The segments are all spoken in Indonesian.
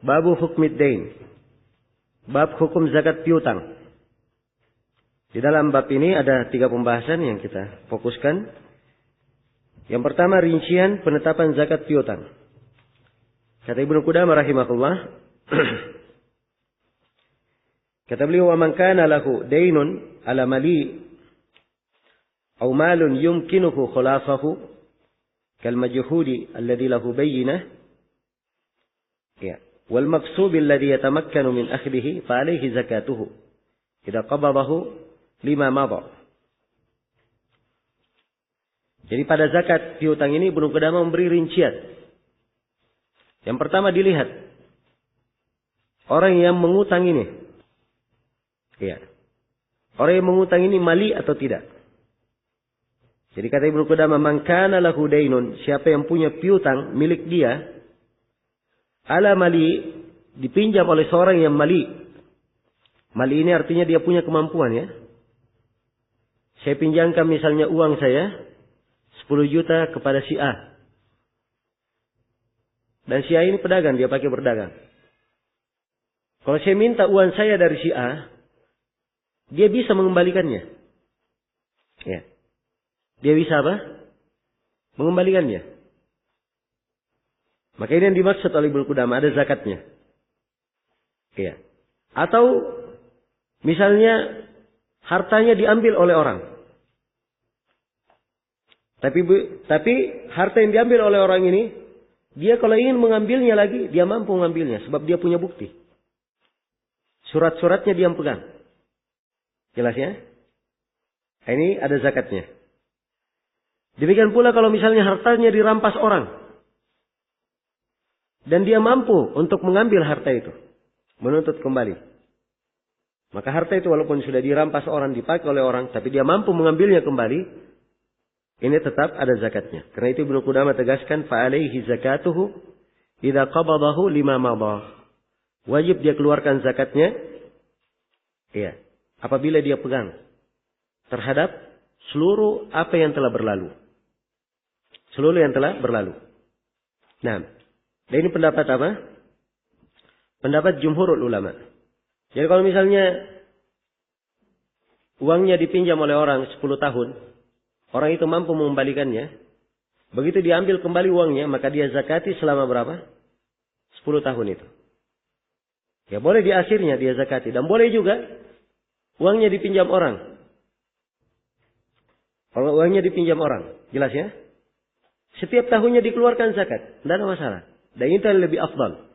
Babu hukmid dain. Bab hukum zakat piutang. Di dalam bab ini ada 3 pembahasan yang kita fokuskan. Yang pertama, rincian penetapan zakat piutang. Kata Ibnu Qudamah rahimahullah, kata beliau, "Wa man kana lahu dainun ala mali aw malun yumkinuhu khulafahu kal majhudi alladhi lahu bayyinah ya wal maqsub alladhi yatamakkanu min akhdhihi fa alayhi zakatuhu idza qabadahu lima madha." Jadi pada zakat piutang ini Ibnu Qudamah memberi rincian. Yang pertama dilihat orang yang mengutang ini. Ya. Orang yang mengutang ini mali atau tidak. Jadi kata Ibnu Qudamah, "Man kana lahu dainun", siapa yang punya piutang milik dia, ala mali, dipinjam oleh seorang yang mali. Mali ini artinya dia punya kemampuan ya. Saya pinjamkan misalnya uang saya 10 juta kepada si A. Dan si A ini pedagang, dia pakai berdagang. Kalau saya minta uang saya dari si A, dia bisa mengembalikannya. Ya. Dia bisa apa? Mengembalikannya. Maka ini yang dimaksud oleh Ibnu Qudamah, ada zakatnya. Ya. Atau misalnya hartanya diambil oleh orang. Tapi harta yang diambil oleh orang ini, dia kalau ingin mengambilnya lagi, dia mampu mengambilnya. Sebab dia punya bukti. Surat-suratnya dia pegang. Jelas ya? Ini ada zakatnya. Demikian pula kalau misalnya hartanya dirampas orang. Dan dia mampu untuk mengambil harta itu. Menuntut kembali. Maka harta itu walaupun sudah dirampas orang, dipakai oleh orang, tapi dia mampu mengambilnya kembali. Ini tetap ada zakatnya. Karena itu Ibnu Qudamah tegaskan, fa'alaihi zakatuhu idza qabadahu lima madha. Wajib dia keluarkan zakatnya. Iya. Apabila dia pegang terhadap seluruh apa yang telah berlalu. Seluruh yang telah berlalu. Nah, dan ini pendapat apa? Pendapat jumhurul ulama. Jadi kalau misalnya uangnya dipinjam oleh orang 10 tahun, orang itu mampu mengembalikannya. Begitu diambil kembali uangnya, maka dia zakati selama berapa? 10 tahun itu. Ya boleh di akhirnya dia zakati. Dan boleh juga uangnya dipinjam orang. Kalau uangnya dipinjam orang, jelas ya? Setiap tahunnya dikeluarkan zakat. Tidak ada masalah. Dan itu lebih afdal.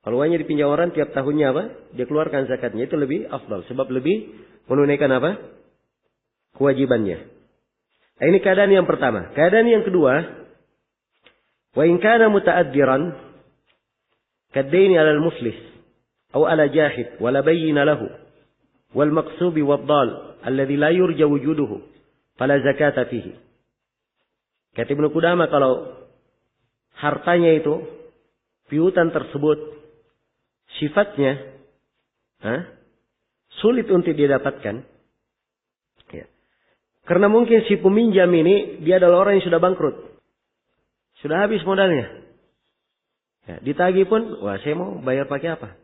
Kalau uangnya dipinjam orang, tiap tahunnya apa? Dia keluarkan zakatnya. Itu lebih afdal. Sebab lebih menunaikan apa? Kewajibannya. Nah, ini keadaan yang pertama. Keadaan yang kedua, wa in kana muta'addiran kaddaini 'ala al-muflis aw 'ala jahid wa la bayyina lahu wal maqsubi wad-dal alladhi la yurja wujuduhu fala zakata fihi. Kata Ibnu Qudamah, kalau hartanya itu piutang tersebut sifatnya sulit untuk didapatkan. Karena mungkin si peminjam ini, dia adalah orang yang sudah bangkrut. Sudah habis modalnya. Ya, ditagih pun, wah saya mau bayar pakai apa?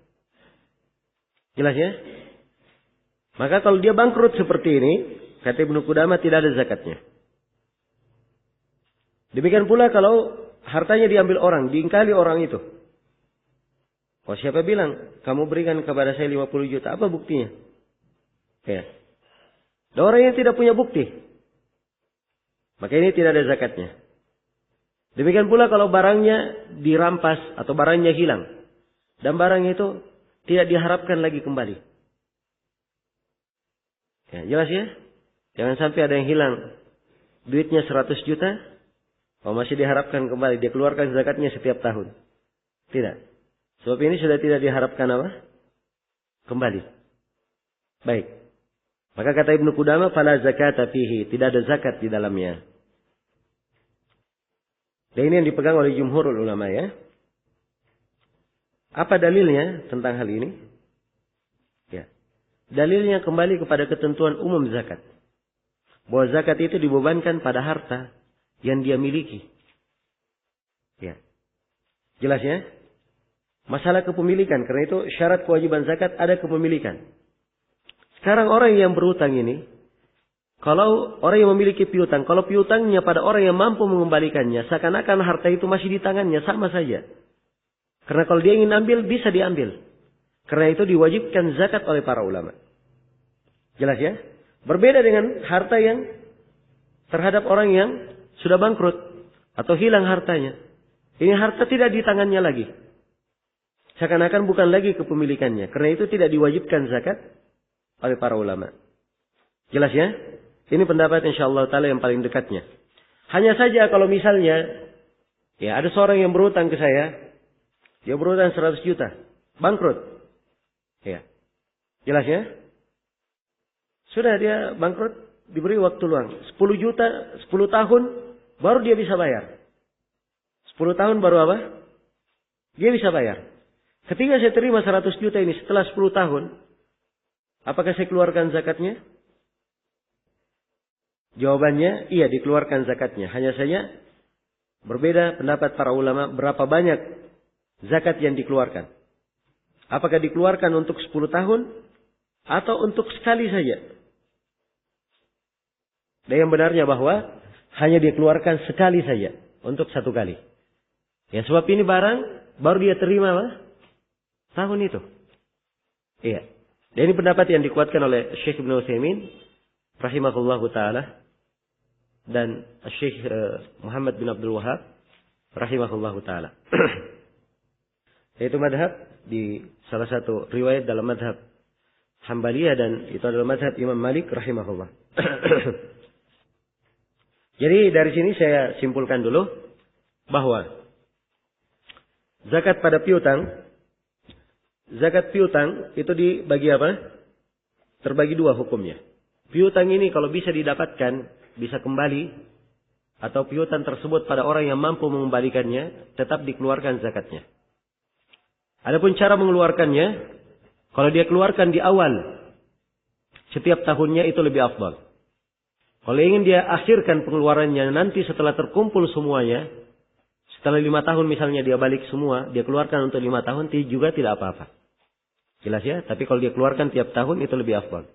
Jelas ya? Maka kalau dia bangkrut seperti ini, kata Ibnu Qudamah tidak ada zakatnya. Demikian pula kalau hartanya diambil orang, diingkali orang itu. Oh siapa bilang, kamu berikan kepada saya 50 juta, apa buktinya? Ya. Dan orang yang tidak punya bukti, maka ini tidak ada zakatnya. Demikian pula kalau barangnya dirampas atau barangnya hilang. Dan barang itu tidak diharapkan lagi kembali. Ya, jelas ya? Jangan sampai ada yang hilang. Duitnya 100 juta. Kalau masih diharapkan kembali. Dia keluarkan zakatnya setiap tahun. Tidak. Sebab ini sudah tidak diharapkan apa? Kembali. Baik. Maka kata Ibnu Qudamah, fala zakata fihi, tidak ada zakat di dalamnya. Dan ini yang dipegang oleh jumhurul ulama ya. Apa dalilnya tentang hal ini? Ya. Dalilnya kembali kepada ketentuan umum zakat. Bahwa zakat itu dibebankan pada harta yang dia miliki. Ya. Jelas ya? masalah kepemilikan. Karena itu syarat kewajiban zakat ada kepemilikan. Sekarang orang yang berhutang ini, kalau orang yang memiliki piutang, kalau piutangnya pada orang yang mampu mengembalikannya, seakan-akan harta itu masih di tangannya, sama saja. Karena kalau dia ingin ambil, bisa diambil. Karena itu diwajibkan zakat oleh para ulama. Jelas ya? Berbeda dengan harta yang terhadap orang yang sudah bangkrut atau hilang hartanya. Ini harta tidak di tangannya lagi. Seakan-akan bukan lagi kepemilikannya. Karena itu tidak diwajibkan zakat oleh para ulama. Jelas ya? Ini pendapat insyaallah ta'ala yang paling dekatnya. Hanya saja kalau misalnya, ya ada seorang yang berhutang ke saya, dia berhutang 100 juta, bangkrut. Ya. Jelas ya? Sudah dia bangkrut, diberi waktu luang. 10 juta, 10 tahun, baru dia bisa bayar. 10 tahun baru apa? Dia bisa bayar. Ketika saya terima 100 juta ini setelah 10 tahun, apakah saya keluarkan zakatnya? Jawabannya, iya dikeluarkan zakatnya. Hanya saja berbeda pendapat para ulama berapa banyak zakat yang dikeluarkan. Apakah dikeluarkan untuk 10 tahun atau untuk sekali saja? Dan yang benarnya bahwa hanya dikeluarkan sekali saja, untuk satu kali. Ya sebab ini barang baru dia terima apa? Tahun itu. Iya. Dan ini pendapat yang dikuatkan oleh Syekh Ibnu Utsaimin rahimahullahu taala dan Syekh Muhammad bin Abdul Wahab rahimahullahu taala. Yaitu madhab di salah satu riwayat dalam madhab Hambaliyah dan itu adalah madhab Imam Malik rahimahullah. Jadi dari sini saya simpulkan dulu bahwa zakat pada piutang, zakat piutang itu dibagi apa? Terbagi dua hukumnya. Piutang ini kalau bisa didapatkan, bisa kembali, atau piutang tersebut pada orang yang mampu mengembalikannya, tetap dikeluarkan zakatnya. Adapun cara mengeluarkannya, kalau dia keluarkan di awal, setiap tahunnya itu lebih afdal. Kalau ingin dia akhirkan pengeluarannya nanti setelah terkumpul semuanya, setelah 5 tahun misalnya dia balik semua, dia keluarkan untuk 5 tahun, juga tidak apa-apa. Jelas ya? Tapi kalau dia keluarkan tiap tahun itu lebih afdal.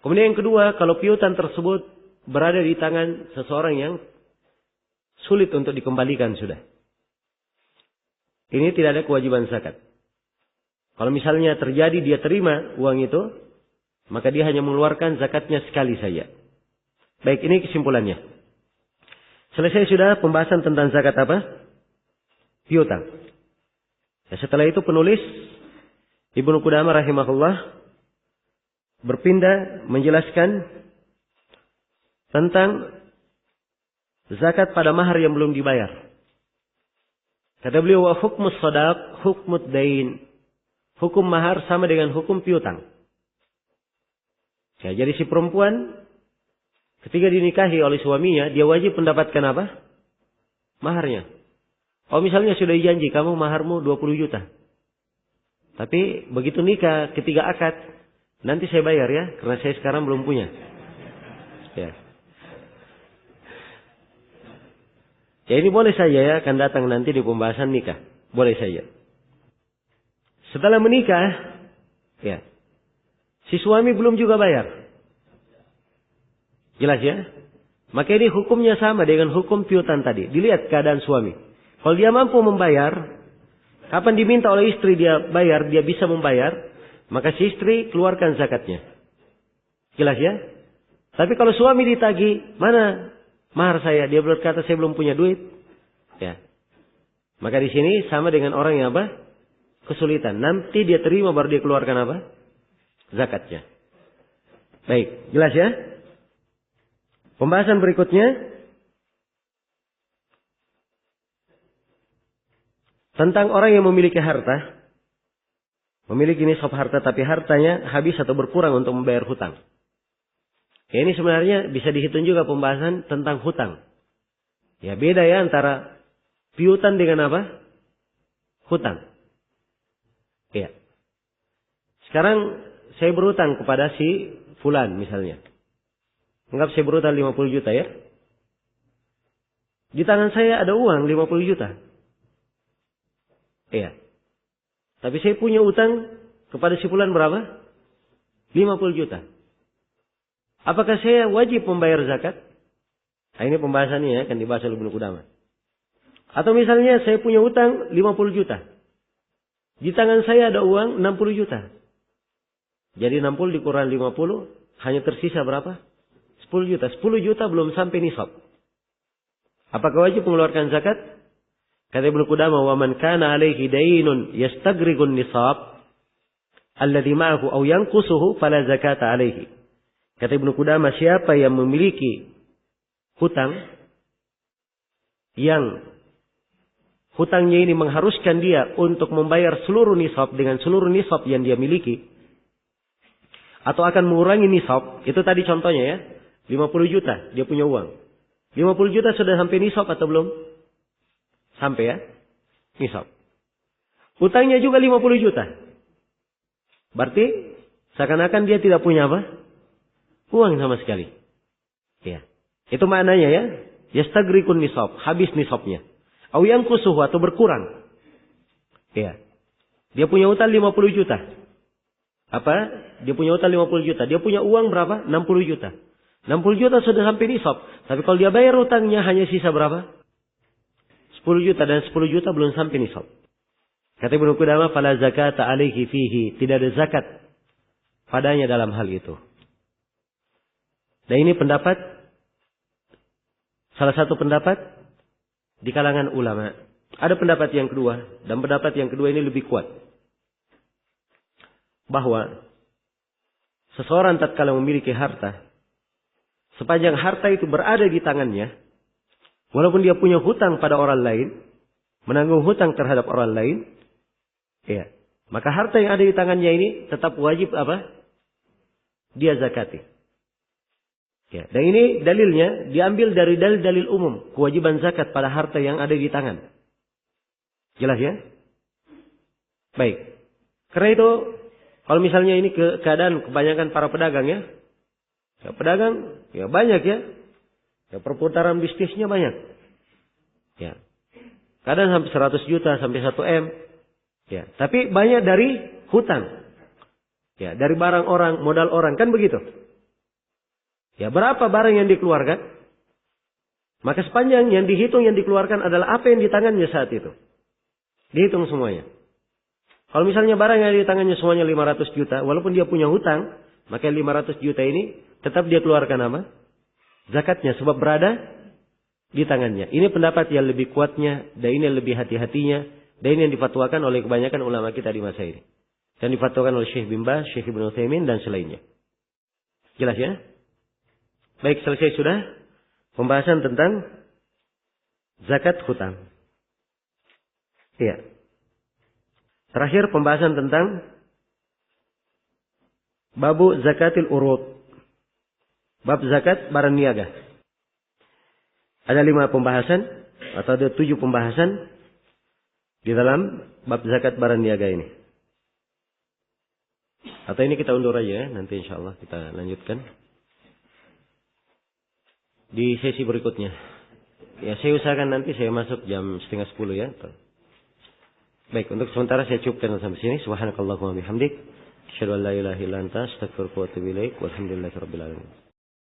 Kemudian yang kedua, kalau piutang tersebut berada di tangan seseorang yang sulit untuk dikembalikan sudah. Ini tidak ada kewajiban zakat. Kalau misalnya terjadi dia terima uang itu, maka dia hanya mengeluarkan zakatnya sekali saja. Baik, ini kesimpulannya. Selesai sudah pembahasan tentang zakat apa? Piutang. Ya, setelah itu penulis Ibnu Qudamah rahimahullah berpindah menjelaskan tentang zakat pada mahar yang belum dibayar. Kata beliau, wa hukmus shadaq hukmud dain. Hukum mahar sama dengan hukum piutang. Ya, jadi si perempuan ketika dinikahi oleh suaminya, dia wajib mendapatkan apa? Maharnya. Oh misalnya sudah dijanji, kamu maharmu 20 juta. Tapi begitu nikah, ketika akad, nanti saya bayar ya, karena saya sekarang belum punya. Ya. Ya ini boleh saja ya, akan datang nanti di pembahasan nikah. Boleh saja. Setelah menikah, ya, si suami belum juga bayar. Jelas ya? Maka ini hukumnya sama dengan hukum piutang tadi. Dilihat keadaan suami. Kalau dia mampu membayar, kapan diminta oleh istri dia bayar, dia bisa membayar, maka si istri keluarkan zakatnya. Jelas ya? Tapi kalau suami ditagih, mana mahar saya? Dia berkata saya belum punya duit. Ya. Maka di sini sama dengan orang yang apa? Kesulitan. Nanti dia terima baru dia keluarkan apa? Zakatnya. Baik, jelas ya? Pembahasan berikutnya tentang orang yang memiliki harta. Memiliki nisab harta tapi hartanya habis atau berkurang untuk membayar hutang. Ya, ini sebenarnya bisa dihitung juga pembahasan tentang hutang. Ya beda ya antara piutang dengan apa? Hutang. Ya. Sekarang saya berhutang kepada si fulan misalnya. Anggap saya berhutang 50 juta ya. Di tangan saya ada uang 50 juta. Iya. Tapi saya punya utang kepada si fulan berapa? 50 juta. Apakah saya wajib membayar zakat? Nah, ini pembahasannya ya, akan dibahas oleh Ibnu Qudamah. Atau misalnya saya punya utang 50 juta. Di tangan saya ada uang 60 juta. Jadi 60 dikurang 50, hanya tersisa berapa? 10 juta. 10 juta belum sampai nisab. Apakah wajib mengeluarkan zakat? Kata Ibnu Qudamah, "Wa man kana alaihi daynun yastagriqun nisab alladhi ma'ahu aw yanqusuhu fala zakata alaihi." Kata Ibnu Qudamah, siapa yang memiliki hutang yang hutangnya ini mengharuskan dia untuk membayar seluruh nisab dengan seluruh nisab yang dia miliki, atau akan mengurangi nisab, itu tadi contohnya ya, 50 juta dia punya uang. 50 juta sudah sampai nisab atau belum? Sampai ya, nisab. Hutangnya juga 50 juta. Berarti seakan-akan dia tidak punya apa? Uang sama sekali. Ya. Itu maknanya ya, yastagrikun nisab, habis nisabnya. Au yanqusuhu atau berkurang. Ya. Dia punya utang 50 juta. Apa? Dia punya utang 50 juta. Dia punya uang berapa? 60 juta. 60 juta sudah sampai nisab. Tapi kalau dia bayar utangnya hanya sisa berapa? 10 juta, dan 10 juta belum sampai nisab. Kata Ibnu Qudamah, fala zakata alaihi fihi. Tidak ada zakat padanya dalam hal itu. Dan ini pendapat, salah satu pendapat di kalangan ulama. Ada pendapat yang kedua, dan pendapat yang kedua ini lebih kuat. Bahwa seseorang tatkala memiliki harta, sepanjang harta itu berada di tangannya, walaupun dia punya hutang pada orang lain, menanggung hutang terhadap orang lain, ya, maka harta yang ada di tangannya ini tetap wajib apa? Dia zakati. Ya, dan ini dalilnya diambil dari dalil-dalil umum, kewajiban zakat pada harta yang ada di tangan. Jelas ya? Baik. Karena itu, kalau misalnya ini keadaan kebanyakan para pedagang ya, pedagang ya banyak ya, perputaran bisnisnya banyak. Ya. Kadang sampai 100 juta, sampai 1 M. Ya, tapi banyak dari hutang. Ya, dari barang orang, modal orang, kan begitu. Ya, berapa barang yang dikeluarkan? Maka sepanjang yang dihitung, yang dikeluarkan adalah apa yang di tangannya saat itu. Dihitung semuanya. Kalau misalnya barang yang ada di tangannya semuanya 500 juta, walaupun dia punya hutang, maka 500 juta ini tetap dia keluarkan apa? Zakatnya, sebab berada di tangannya. Ini pendapat yang lebih kuatnya, dan ini lebih hati-hatinya, dan ini yang difatwakan oleh kebanyakan ulama kita di masa ini. Dan difatwakan oleh Syekh bin Baz, Syekh Ibnu Utsaimin, dan selainnya. Jelas ya? Baik, selesai sudah pembahasan tentang zakat hutang. Iya. Terakhir pembahasan tentang babu zakatil urud. Bab zakat barang niaga. Ada 5 pembahasan atau ada 7 pembahasan di dalam bab zakat barang niaga ini. Atau ini kita undur aja ya, nanti insyaallah kita lanjutkan di sesi berikutnya. Ya, saya usahakan nanti saya masuk jam 9:30 ya. Baik, untuk sementara saya cukupkan sampai sini. Subhanakallahumma bihamdik, asyhadu an la ilaha illa anta, astaghfiruka wa atubu ilaik. Walhamdulillahirabbil alamin.